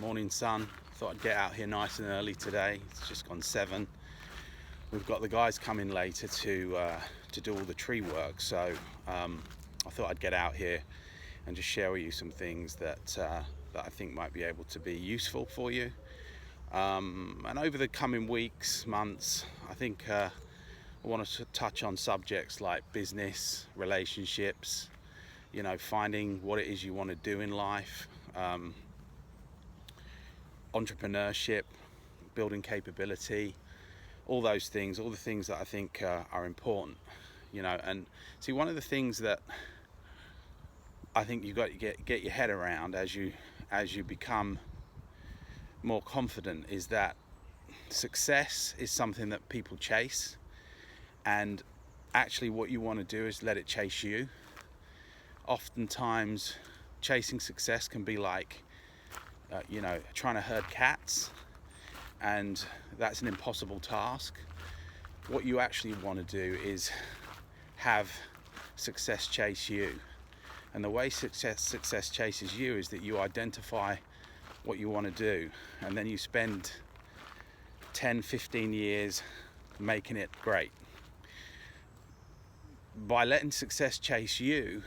Morning sun. Thought I'd get out here nice and early today. It's just gone 7. We've got the guys coming later to do all the tree work, so I thought I'd get out here and just share with you some things that I think might be able to be useful for you. And over the coming weeks, months, I think I want to touch on subjects like business, relationships, finding what it is you want to do in life, entrepreneurship, building capability, all those things, all the things that I think are important, and see, one of the things that I think you've got to get your head around as you become more confident is that success is something that people chase, and actually what you want to do is let it chase you. Oftentimes chasing success can be like trying to herd cats, and that's an impossible task. What you actually want to do is have success chase you, and the way success chases you is that you identify what you want to do, and then you spend 10-15 years making it great. By letting success chase you,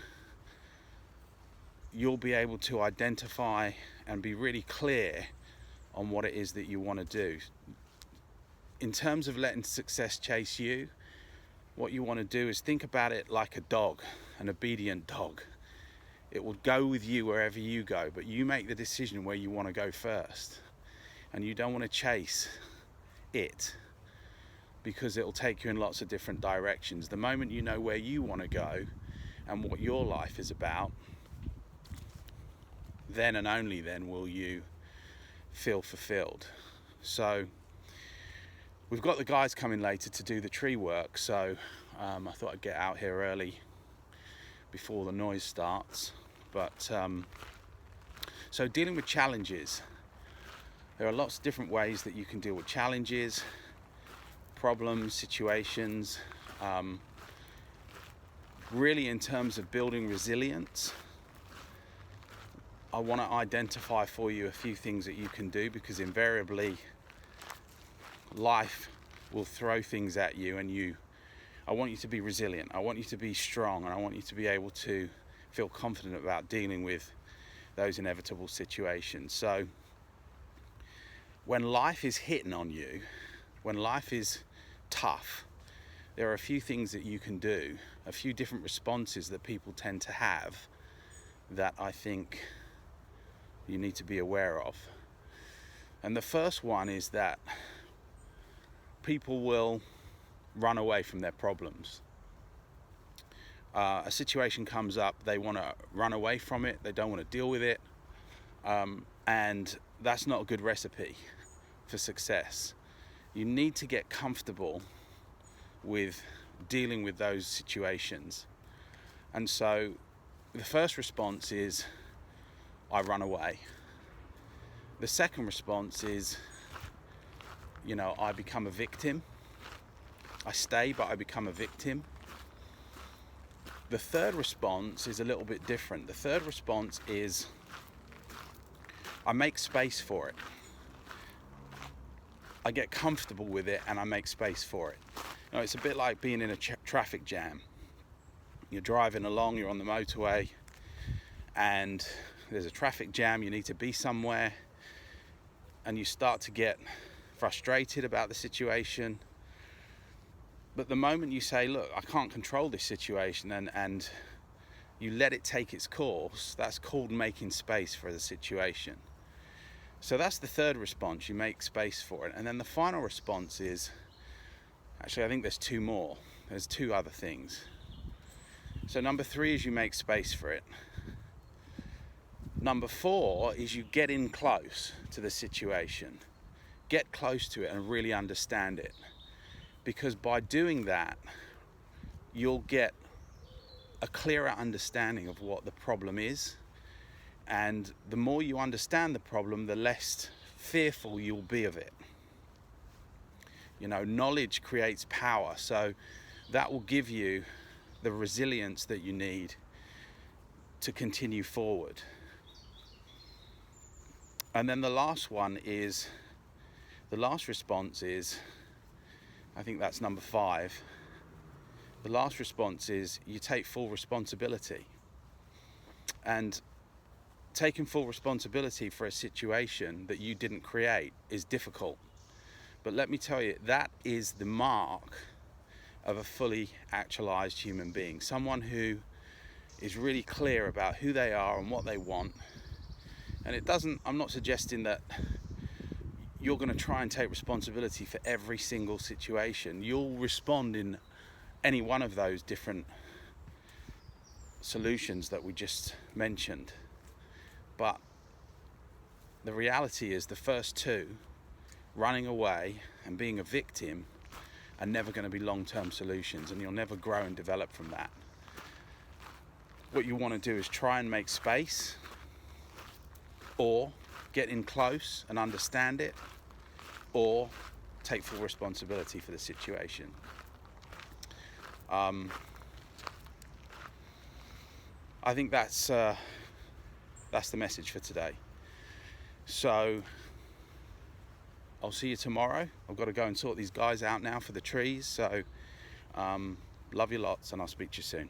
you'll be able to identify and be really clear on what it is that you want to do. In terms of letting success chase you, what you want to do is think about it like a dog, an obedient dog. It will go with you wherever you go, but you make the decision where you want to go first. And you don't want to chase it, because it will take you in lots of different directions. The moment you know where you want to go and what your life is about, then and only then will you feel fulfilled. So we've got the guys coming later to do the tree work, so I thought I'd get out here early before the noise starts. But so dealing with challenges, there are lots of different ways that you can deal with challenges, problems, situations. Really, in terms of building resilience, I want to identify for you a few things that you can do, because invariably life will throw things at you, and I want you to be resilient. I want you to be strong, and I want you to be able to feel confident about dealing with those inevitable situations. So when life is hitting on you, when life is tough, there are a few things that you can do, a few different responses that people tend to have that I think you need to be aware of. And the first one is that people will run away from their problems. A situation comes up, they want to run away from it, they don't want to deal with it, and that's not a good recipe for success. You need to get comfortable with dealing with those situations. And so the first response is, I run away. The second response is, I become a victim. I stay, but I become a victim. The third response is a little bit different. The third response is, I make space for it. I get comfortable with it and I make space for it. It's a bit like being in a traffic jam. You're driving along, you're on the motorway, and there's a traffic jam, you need to be somewhere, and you start to get frustrated about the situation. But the moment you say, look, I can't control this situation, and you let it take its course, that's called making space for the situation. So that's the third response, you make space for it. And then the final response is, actually I think there's two more. There's two other things. So number 3 is you make space for it. Number 4 is you get in close to the situation. Get close to it and really understand it. Because by doing that, you'll get a clearer understanding of what the problem is. And the more you understand the problem, the less fearful you'll be of it. Knowledge creates power. So that will give you the resilience that you need to continue forward. And then the last response is, I think that's number 5. The last response is you take full responsibility. And taking full responsibility for a situation that you didn't create is difficult. But let me tell you, that is the mark of a fully actualized human being. Someone who is really clear about who they are and what they want. And I'm not suggesting that you're going to try and take responsibility for every single situation. You'll respond in any one of those different solutions that we just mentioned. But the reality is the first two, running away and being a victim, are never going to be long-term solutions, and you'll never grow and develop from that. What you want to do is try and make space, or get in close and understand it, or take full responsibility for the situation. I think that's the message for today. So I'll see you tomorrow. I've got to go and sort these guys out now for the trees. So love you lots, and I'll speak to you soon.